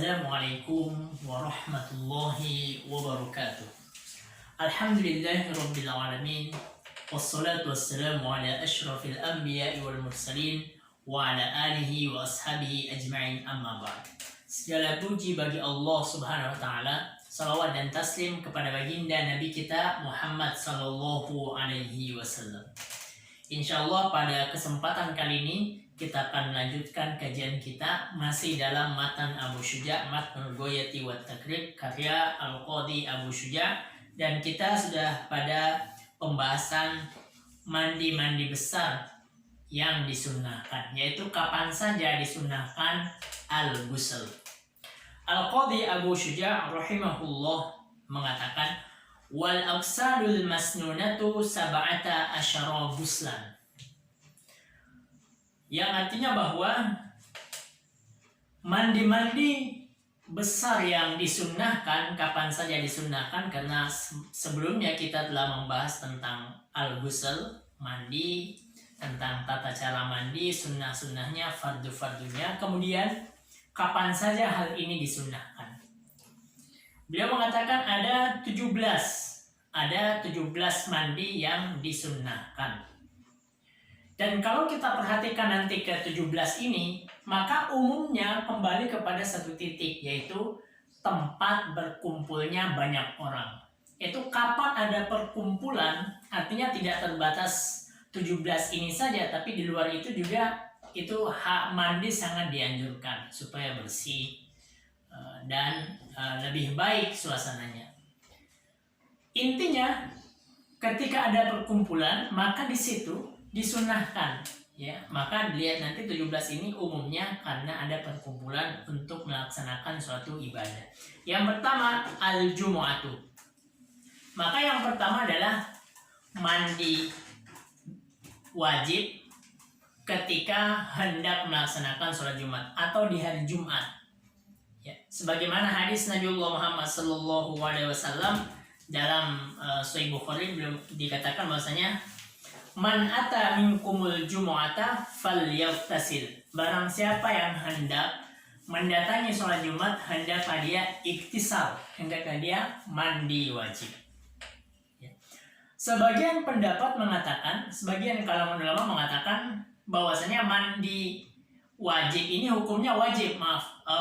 Assalamualaikum warahmatullahi wabarakatuh. Alhamdulillahirabbil alamin. Wassalatu wassalamu ala asyrafil anbiya'i wal mursalin wa ala alihi wa ashabihi ajma'in, amma ba'd. Segala puji bagi Allah Subhanahu wa taala, salawat dan taslim kepada baginda Nabi kita Muhammad sallallahu alaihi wasallam. Insyaallah pada kesempatan kali ini kita akan melanjutkan kajian kita masih dalam matan Abu Syuja', Matnul Ghayati wat Taqrib karya Al-Qadhi Abu Syuja', dan kita sudah pada pembahasan mandi besar yang disunnahkan, yaitu kapan saja disunnahkan al-ghusl. Al-Qadhi Abu Syuja' rahimahullah mengatakan wal aqsalul masnunatu sab'ata asyara ghuslan, yang artinya bahwa mandi besar yang disunnahkan kapan saja disunnahkan, karena sebelumnya kita telah membahas tentang al-ghusl, mandi, tentang tata cara mandi, sunnah-sunnahnya, fardu-fardunya, kemudian kapan saja hal ini disunnahkan. Beliau mengatakan ada 17 mandi yang disunnahkan. Dan kalau kita perhatikan nanti ke 17 ini, maka umumnya kembali kepada satu titik, yaitu tempat berkumpulnya banyak orang. Itu kapan ada perkumpulan, artinya tidak terbatas 17 ini saja, tapi di luar itu juga itu hak mandi sangat dianjurkan supaya bersih dan lebih baik suasananya. Intinya ketika ada perkumpulan maka di situ disunahkan, ya. Maka dilihat nanti 17 ini umumnya karena ada perkumpulan untuk melaksanakan suatu ibadah. Yang pertama al-jumu'atu. Maka yang pertama adalah mandi wajib ketika hendak melaksanakan sholat Jumat atau di hari Jumat. Ya, sebagaimana hadis Nabiullah Muhammad sallallahu alaihi wasallam dalam Sahih Bukhari belum dikatakan bahwasanya man ata minkumul jumu'ata falyaghtasil. Barang siapa yang hendak mendatangi sholat Jumat, hendaklah dia iktisal, hendaklah dia mandi wajib. Ya. Sebagian pendapat mengatakan, sebagian kalangan ulama mengatakan bahwasanya mandi wajib ini hukumnya wajib,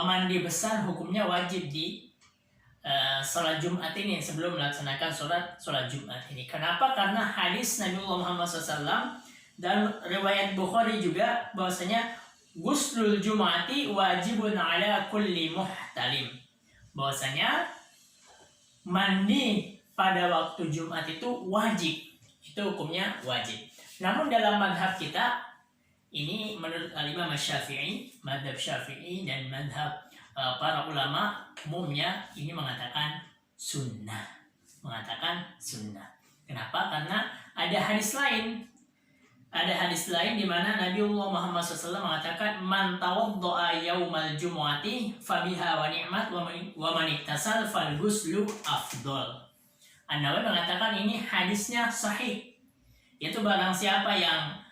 mandi besar hukumnya wajib di sholat Jumat ini, sebelum melaksanakan sholat Jumat ini. Kenapa? Karena hadis Nabiullah Muhammad SAW dan riwayat Bukhari juga bahwasanya guslul Jumati wajibun ala kulli muhtalim, bahwasanya mandi pada waktu Jumat itu wajib, itu hukumnya wajib. Namun dalam madhab kita ini, menurut Imam Syafi'i, madhab Syafi'i dan madhab para ulama umumnya ini mengatakan sunnah. Kenapa? Karena ada hadis lain. Di mana Nabiullah Muhammad SAW mengatakan man tawaddo'a yaumal jumu'ati fabiha wa ni'mat wa man iktasal fal ghuslu afdol. An-Nawawi mengatakan ini hadisnya sahih, yaitu barang siapa yang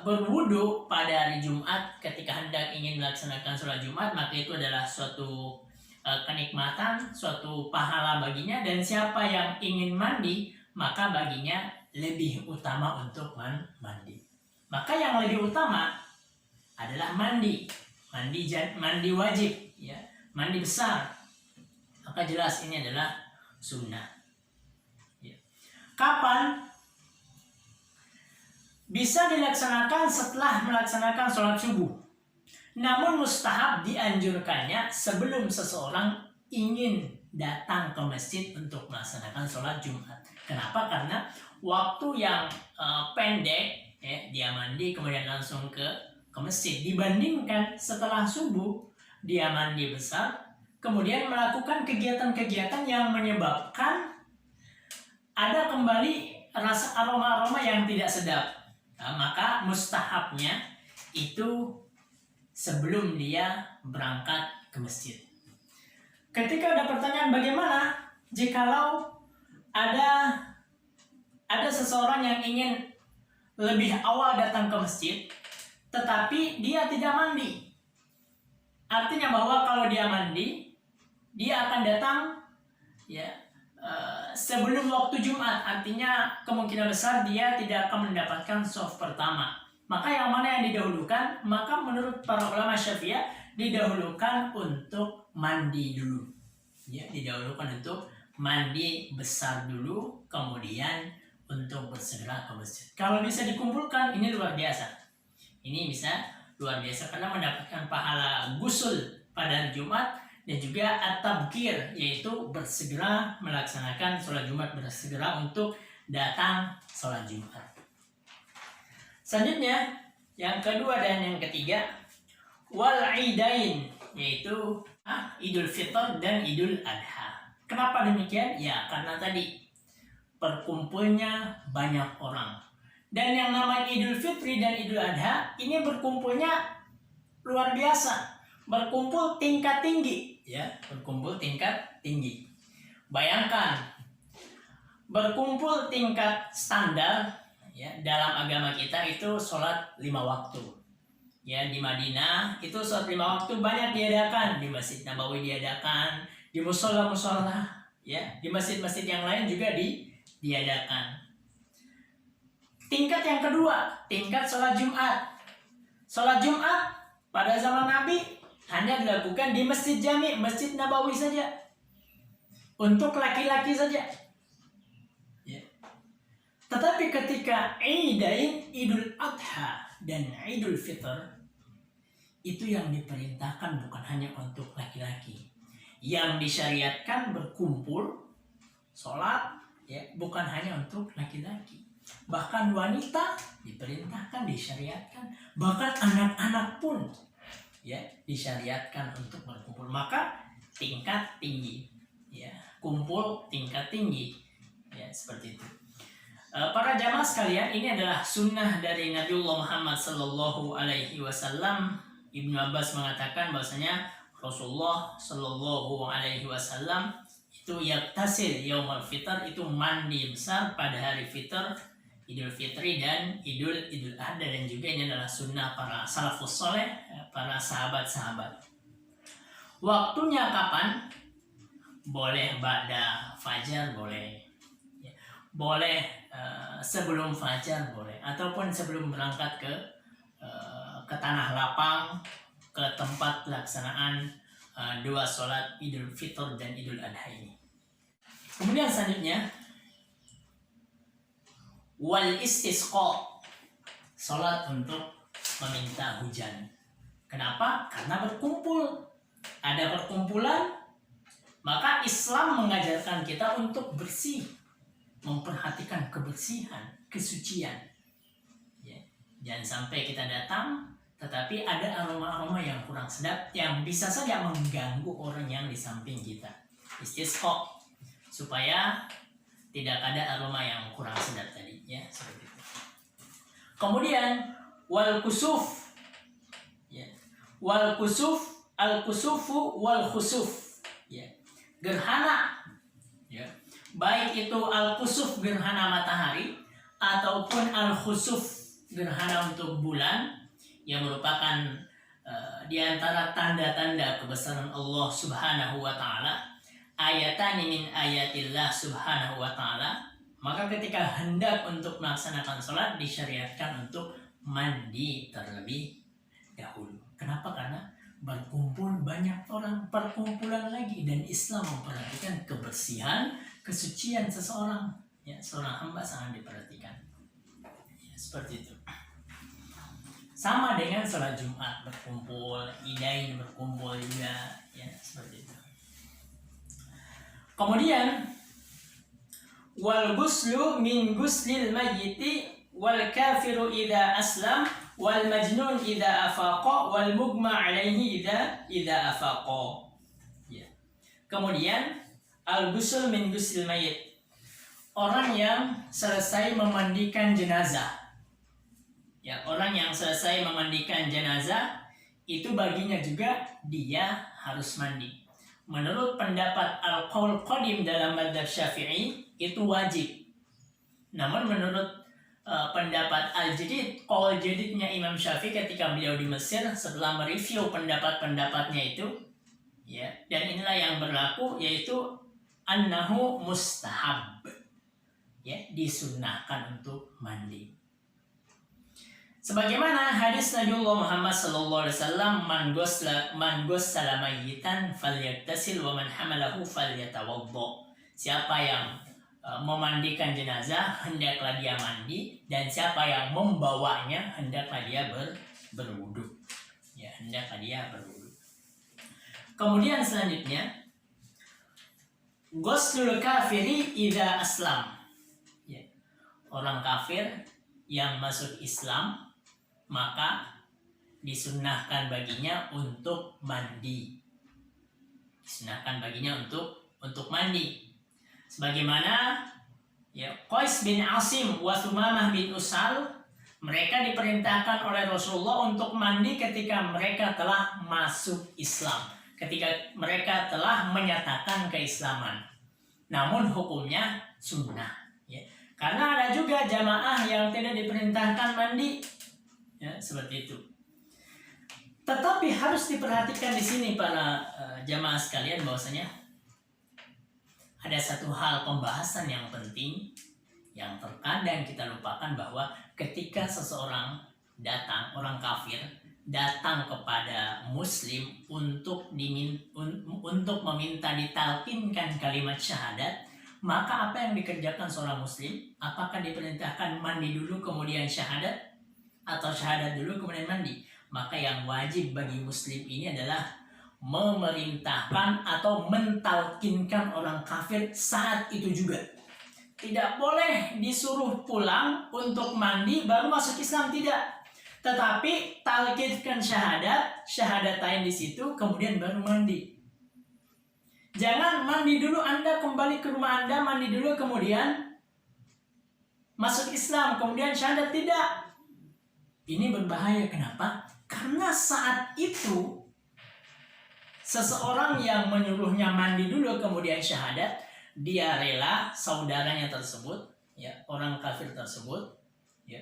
berwudu pada hari Jumat ketika hendak ingin melaksanakan sholat Jumat, maka itu adalah suatu kenikmatan, suatu pahala baginya. Dan siapa yang ingin mandi, maka baginya lebih utama untuk mandi. Maka yang lebih utama adalah mandi wajib, ya, mandi besar. Maka jelas ini adalah sunnah. Ya. Kapan? Bisa dilaksanakan setelah melaksanakan sholat subuh. Namun mustahab dianjurkannya sebelum seseorang ingin datang ke masjid untuk melaksanakan sholat Jumat. Kenapa? Karena waktu yang pendek, ya, dia mandi kemudian langsung ke masjid, dibandingkan setelah subuh dia mandi besar kemudian melakukan kegiatan-kegiatan yang menyebabkan ada kembali rasa aroma-aroma yang tidak sedap. Maka mustahabnya itu sebelum dia berangkat ke masjid. Ketika ada pertanyaan bagaimana jikalau ada seseorang yang ingin lebih awal datang ke masjid tetapi dia tidak mandi. Artinya bahwa kalau dia mandi dia akan datang ya sebelum waktu Jumat, artinya kemungkinan besar dia tidak akan mendapatkan shaf pertama. Maka yang mana yang didahulukan? Maka menurut para ulama Syafi'iyah didahulukan untuk mandi dulu. Ya, didahulukan untuk mandi besar dulu, kemudian untuk bersegera ke masjid. Kalau bisa dikumpulkan, ini luar biasa. Ini bisa luar biasa karena mendapatkan pahala gusul pada hari Jumat dan juga at-tabkir, yaitu bersegera melaksanakan sholat Jumat, bersegera untuk datang sholat Jumat. Selanjutnya, yang kedua dan yang ketiga, wal idain, yaitu Idul Fitr dan Idul Adha. Kenapa demikian? Ya, karena tadi berkumpulnya banyak orang. Dan yang namanya Idul Fitri dan Idul Adha ini berkumpulnya luar biasa. Berkumpul tingkat tinggi, ya, berkumpul tingkat tinggi. Bayangkan, berkumpul tingkat standar, ya, dalam agama kita itu sholat 5 waktu. Ya, di Madinah itu sholat 5 waktu banyak diadakan, di Masjid Nabawi diadakan, di musola-musola, ya, di masjid-masjid yang lain juga diadakan. Tingkat yang kedua, tingkat sholat Jumat. Sholat Jumat pada zaman Nabi hanya dilakukan di Masjid Jami, Masjid Nabawi saja, untuk laki-laki saja. Ya. Tetapi ketika Idain, Idul Adha dan Idul Fitr, itu yang diperintahkan bukan hanya untuk laki-laki. Yang disyariatkan berkumpul sholat, ya, bukan hanya untuk laki-laki. Bahkan wanita diperintahkan, disyariatkan. Bahkan anak-anak pun, ya, disyariatkan untuk berkumpul. Maka tingkat tinggi, ya, kumpul tingkat tinggi, ya, seperti itu. Para jamaah sekalian, ini adalah sunnah dari Nabiullah Muhammad Sallallahu Alaihi Wasallam. Ibnu Abbas mengatakan bahwasanya Rasulullah Sallallahu Alaihi Wasallam itu yaktasil yaumul fitr, itu mandi besar pada hari fitr, Idul Fitri dan Idul Adha, dan juga ini adalah sunnah para salafus soleh, para sahabat-sahabat. Waktunya kapan? Boleh ba'da fajar, boleh, ya, boleh sebelum fajar, boleh, ataupun sebelum berangkat ke tanah lapang, ke tempat pelaksanaan dua sholat Idul Fitr dan Idul Adha ini. Kemudian selanjutnya, wal istisqa, sholat untuk meminta hujan. Kenapa? Karena berkumpul, ada perkumpulan, maka Islam mengajarkan kita untuk bersih, memperhatikan kebersihan, kesucian. Ya, jangan sampai kita datang tetapi ada aroma-aroma yang kurang sedap yang bisa saja mengganggu orang yang di samping kita. Istisqa, supaya tidak ada aroma yang kurang sedap tadi, ya, seperti itu. Kemudian wal kusuf, ya, wal kusuf, al kusufu wal khusuf, ya, gerhana, ya, baik itu al kusuf gerhana matahari ataupun al khusuf gerhana untuk bulan, yang merupakan di antara tanda-tanda kebesaran Allah Subhanahu wa taala, ayatan min ayatillah Subhanahu wa taala. Maka ketika hendak untuk melaksanakan sholat disyariatkan untuk mandi terlebih dahulu. Kenapa? Karena berkumpul banyak orang, perkumpulan lagi, dan Islam memperhatikan kebersihan, kesucian seseorang, ya, seorang hamba sangat diperhatikan, ya, seperti itu. Sama dengan sholat Jumat, berkumpul, idain berkumpul juga, ya, seperti itu. Kemudian wal guslu min guslil mayyiti wal kafiru idza aslam wal majnun idza afaqa wal mugma alaihi idza afaqa. Ya. Kemudian al gusul min guslil mayyit, orang yang selesai memandikan jenazah. Ya, orang yang selesai memandikan jenazah itu baginya juga dia harus mandi. Menurut pendapat Al-Qaul Qadim dalam madzhab Syafi'i itu wajib. Namun menurut pendapat Al-Jadid, qaul jadidnya Imam Syafi'i ketika beliau di Mesir, setelah mereview pendapat-pendapatnya itu, Ya, dan inilah yang berlaku, yaitu annahu mustahab. Ya, disunnahkan untuk mandi. Sebagaimana hadis Nabiullah Muhammad sallallahu alaihi wasallam, man ghassala mayyitan falyaghtasil wa man hamalahu falyatawadda. Siapa yang memandikan jenazah, hendaklah dia mandi, dan siapa yang membawanya, hendaklah dia berwudu. Ya, hendaklah dia berwudu. Kemudian selanjutnya, ghuslul kafiri idza aslam. Ya, orang kafir yang masuk Islam, maka disunnahkan baginya untuk mandi. Disunahkan baginya untuk mandi. Sebagaimana ya Qais bin Asim wa Thumamah bin Usal, mereka diperintahkan oleh Rasulullah untuk mandi ketika mereka telah masuk Islam, ketika mereka telah menyatakan keislaman. Namun hukumnya sunnah. Ya. Karena ada juga jamaah yang tidak diperintahkan mandi. Ya, seperti itu. Tetapi harus diperhatikan di sini para jamaah sekalian, bahwasanya ada satu hal pembahasan yang penting yang terkadang kita lupakan, bahwa ketika seseorang datang, orang kafir datang kepada muslim untuk meminta ditalkinkan kalimat syahadat, maka apa yang dikerjakan seorang muslim? Apakah diperintahkan mandi dulu kemudian syahadat, atau syahadat dulu kemudian mandi? Maka yang wajib bagi muslim ini adalah memerintahkan atau mentalkinkan orang kafir saat itu juga. Tidak boleh disuruh pulang untuk mandi baru masuk Islam, tidak. Tetapi talkinkan syahadatain di situ, kemudian baru mandi. Jangan mandi dulu Anda kembali ke rumah Anda, mandi dulu kemudian masuk Islam, kemudian syahadat, tidak. Ini berbahaya. Kenapa? Karena saat itu seseorang yang menyuruhnya mandi dulu kemudian syahadat, dia rela saudaranya tersebut, ya, orang kafir tersebut, ya,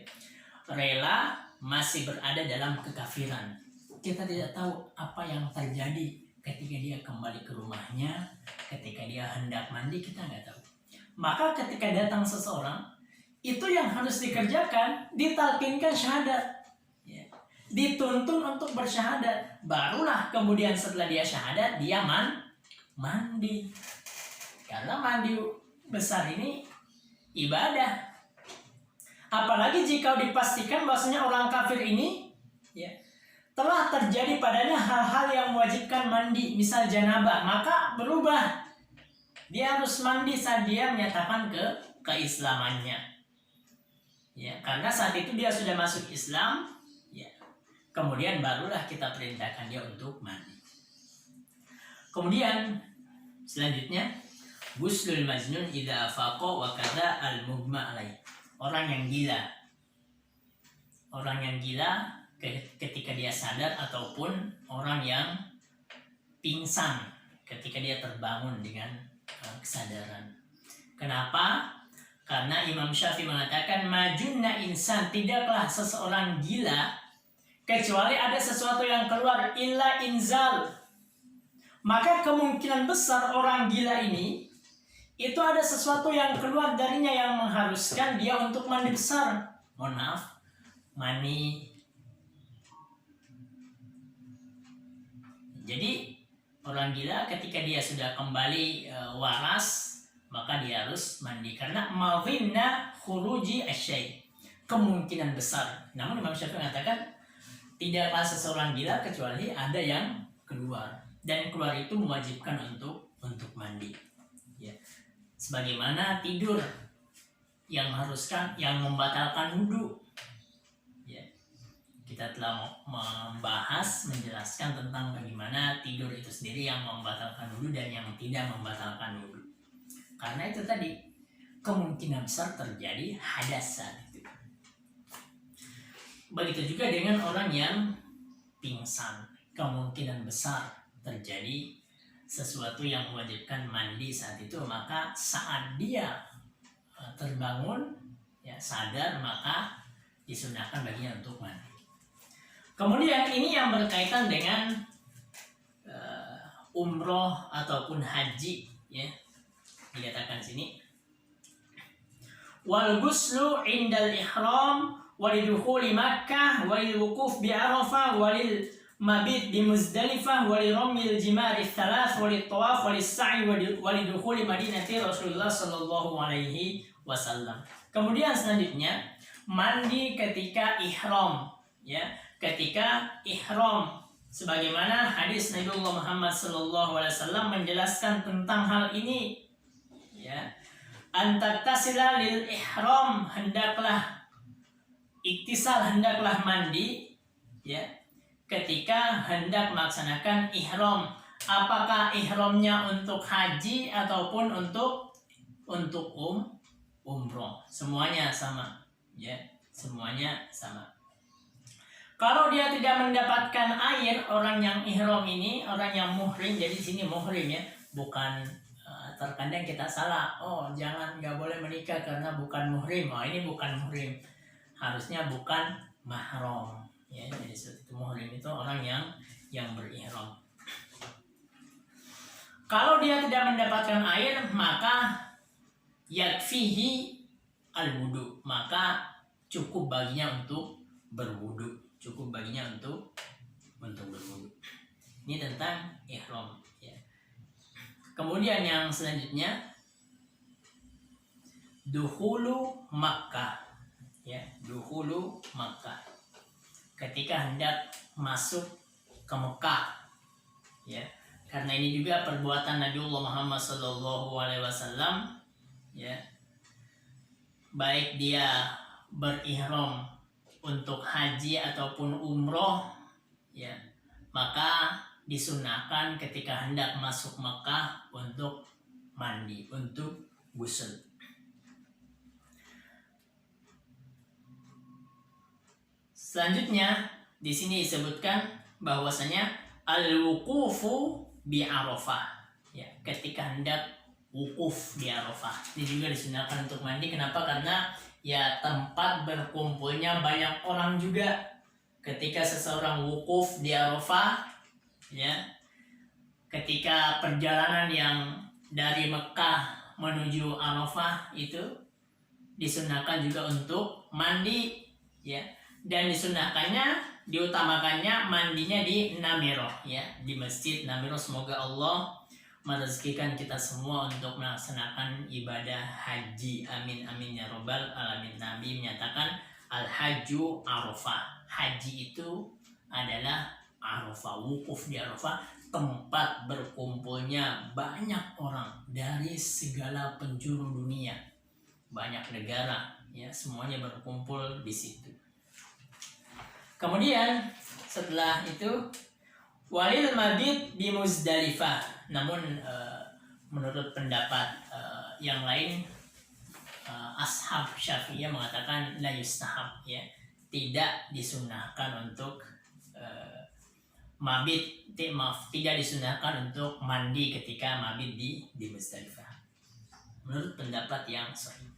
rela masih berada dalam kekafiran. Kita tidak tahu apa yang terjadi ketika dia kembali ke rumahnya, ketika dia hendak mandi, kita nggak tahu. Maka ketika datang seseorang, itu yang harus dikerjakan, ditalkinkan syahadat, ya, dituntun untuk bersyahadat. Barulah kemudian setelah dia syahadat, dia mandi. Karena mandi besar ini ibadah. Apalagi jika dipastikan bahwasanya orang kafir ini, ya, telah terjadi padanya hal-hal yang mewajibkan mandi, misal janabah, maka berubah. Dia harus mandi saat dia menyatakan keislamannya. Ya, karena saat itu dia sudah masuk Islam, ya. Kemudian barulah kita perintahkan dia untuk mandi. Kemudian selanjutnya, guslul majnun idza afaqa wa kadza al-mughma alaih. Orang yang gila. Orang yang gila ketika dia sadar, ataupun orang yang pingsan ketika dia terbangun dengan kesadaran. Kenapa? Karena Imam Syafi'i mengatakan majunna insan, tidaklah seseorang gila kecuali ada sesuatu yang keluar, illa inzal. Maka kemungkinan besar orang gila ini itu ada sesuatu yang keluar darinya yang mengharuskan dia untuk mandi besar. Mohon maaf, mani. Jadi orang gila ketika dia sudah kembali waras, maka dia harus mandi, karena mavinna khuruji asyai, kemungkinan besar. Namun Imam Syafi'i mengatakan tidaklah seseorang gila kecuali ada yang keluar, dan keluar itu mewajibkan untuk mandi. Ya. Sebagaimana tidur yang membatalkan wudu. Ya. Kita telah menjelaskan tentang bagaimana tidur itu sendiri yang membatalkan wudu dan yang tidak membatalkan wudu. Karena itu tadi kemungkinan besar terjadi hadas saat itu. Begitu juga dengan orang yang pingsan, kemungkinan besar terjadi sesuatu yang mewajibkan mandi saat itu. Maka saat dia terbangun, ya, sadar, maka disunahkan baginya untuk mandi. Kemudian ini yang berkaitan dengan umroh ataupun haji, ya. Dikatakan sini wal ghuslu indal ihram walidukhuli Makkah walil wukuf bi Arafah walil mabit di Muzdalifah waliramil jimari thalath walit tawaf walis sa'i walidukhuli Madinati Rasulullah sallallahu alaihi wasallam. Kemudian selanjutnya mandi ketika ihram, ya. Ketika ihram, sebagaimana hadis Nabiullah Muhammad sallallahu alaihi wasallam menjelaskan tentang hal ini, ya. Antaktasila lil ihram, hendaklah iktisal, hendaklah mandi, ya, ketika hendak melaksanakan ihram. Apakah ihramnya untuk haji ataupun untuk umroh? Semuanya sama, ya, semuanya sama. Kalau dia tidak mendapatkan air, orang yang ihram ini, orang yang muhrim, jadi di sini muhrim, ya, bukan terkadang kita salah. Oh, nggak boleh menikah karena bukan muhrim. Oh, ini bukan muhrim. Harusnya bukan mahram, ya. Jadi seperti itu, muhrim itu orang yang berihram. Kalau dia tidak mendapatkan air, maka yakfihi al-wudu, maka cukup baginya untuk berwudu. Cukup baginya untuk berwudu. Ini tentang ihram, ya. Kemudian yang selanjutnya dukhulu Makkah, ya, dukhulu Makkah, ketika hendak masuk ke Mekah, ya. Karena ini juga perbuatan Nabiullah Muhammad sallallahu alaihi wasallam, ya. Baik dia berihram untuk haji ataupun umroh, ya, maka disunahkan ketika hendak masuk Mekah untuk mandi, untuk ghusl. Selanjutnya di sini disebutkan bahwasanya al-wuqufu bi Arafah, ya, ketika hendak wukuf di Arafah. Ini juga disunahkan untuk mandi. Kenapa? Karena ya tempat berkumpulnya banyak orang juga. Ketika seseorang wukuf di Arafah, ya, ketika perjalanan yang dari Mekah menuju Arafah itu disunahkan juga untuk mandi, ya. Dan diutamakannya mandinya di Namiroh, ya, di Masjid Namiroh. Semoga Allah merezekikan kita semua untuk melaksanakan ibadah haji. Amin amin ya robbal alamin. Nabi menyatakan al-hajju Arafah. Haji itu adalah Arafah, wukuf di Arafah, tempat berkumpulnya banyak orang dari segala penjuru dunia, banyak negara, ya, semuanya berkumpul di situ. Kemudian setelah itu walil mabit di Muzdalifah. Namun menurut pendapat yang lain, ashab Syafi'iyah mengatakan la yustahab, ya, tidak disunahkan untuk tidak disunahkan untuk mandi ketika mabit di Muzdalifah. Menurut pendapat yang sahih.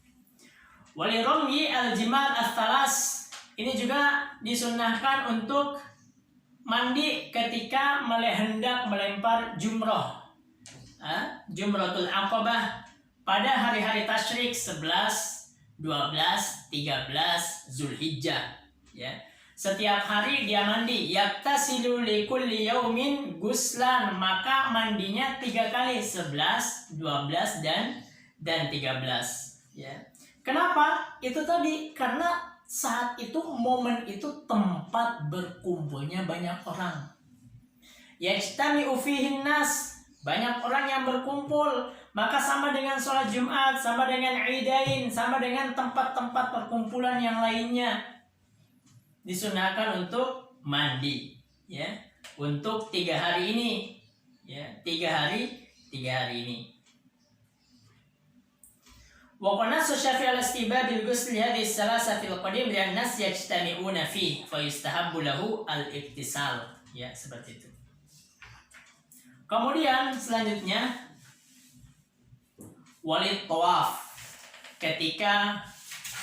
Walirami al-jimar al-thalas, ini juga disunahkan untuk mandi ketika hendak melempar jumroh, Jumratul Aqabah pada hari-hari tasyrik 11, 12, 13 Zulhijjah, ya. Setiap hari dia mandi. Yaktasilu li kulli yaumin guslan, maka mandinya 3 kali, 11, 12 dan 13, ya. Kenapa? Itu tadi karena saat itu, momen itu, tempat berkumpulnya banyak orang. Yajtami'u fihin nas, banyak orang yang berkumpul. Maka sama dengan sholat Jumat, sama dengan Idain, sama dengan tempat-tempat perkumpulan yang lainnya, disunahkan untuk mandi, ya, untuk 3 hari ini, ya, 3 hari ini. Wa qana Syafi'i al-istibab bil ghusl hadhihi salasati al-qadim lian nas yajtami'una fihi fa yustahabbu lahu al-iktisal, ya, seperti itu. Kemudian selanjutnya walid tawaf, ketika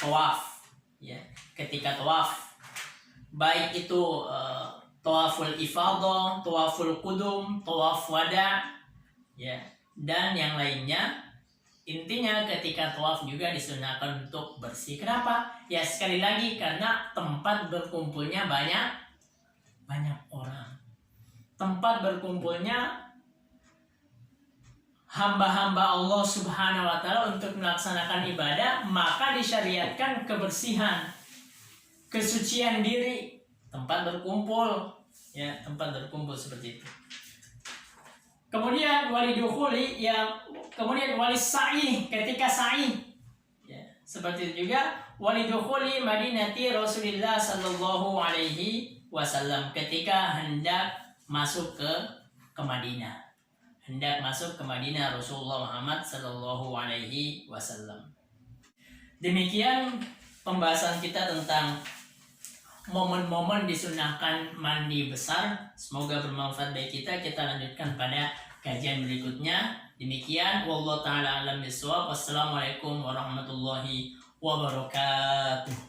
tawaf, ya, ketika tawaf, baik itu tawaful ifadah, tawaful qudum, tawaf wada, ya, dan yang lainnya. Intinya ketika tawaf juga disunahkan untuk bersih. Kenapa? Ya sekali lagi karena tempat berkumpulnya banyak orang. Tempat berkumpulnya hamba-hamba Allah Subhanahu wa Ta'ala untuk melaksanakan ibadah, maka disyariatkan kebersihan, kesucian diri, tempat berkumpul, ya, tempat berkumpul seperti itu. Kemudian kemudian wali sa'i, ketika sa'i, ya, seperti itu juga walidukhuli Madinati Rasulullah sallallahu alaihi wasallam, ketika hendak masuk ke Madinah. Hendak masuk ke Madinah Rasulullah Muhammad sallallahu alaihi wasallam. Demikian pembahasan kita tentang momen-momen disunahkan mandi besar. Semoga bermanfaat bagi kita. Kita lanjutkan pada kajian berikutnya. Demikian, wallahu taala alam bisawab. Wassalamualaikum warahmatullahi wabarakatuh.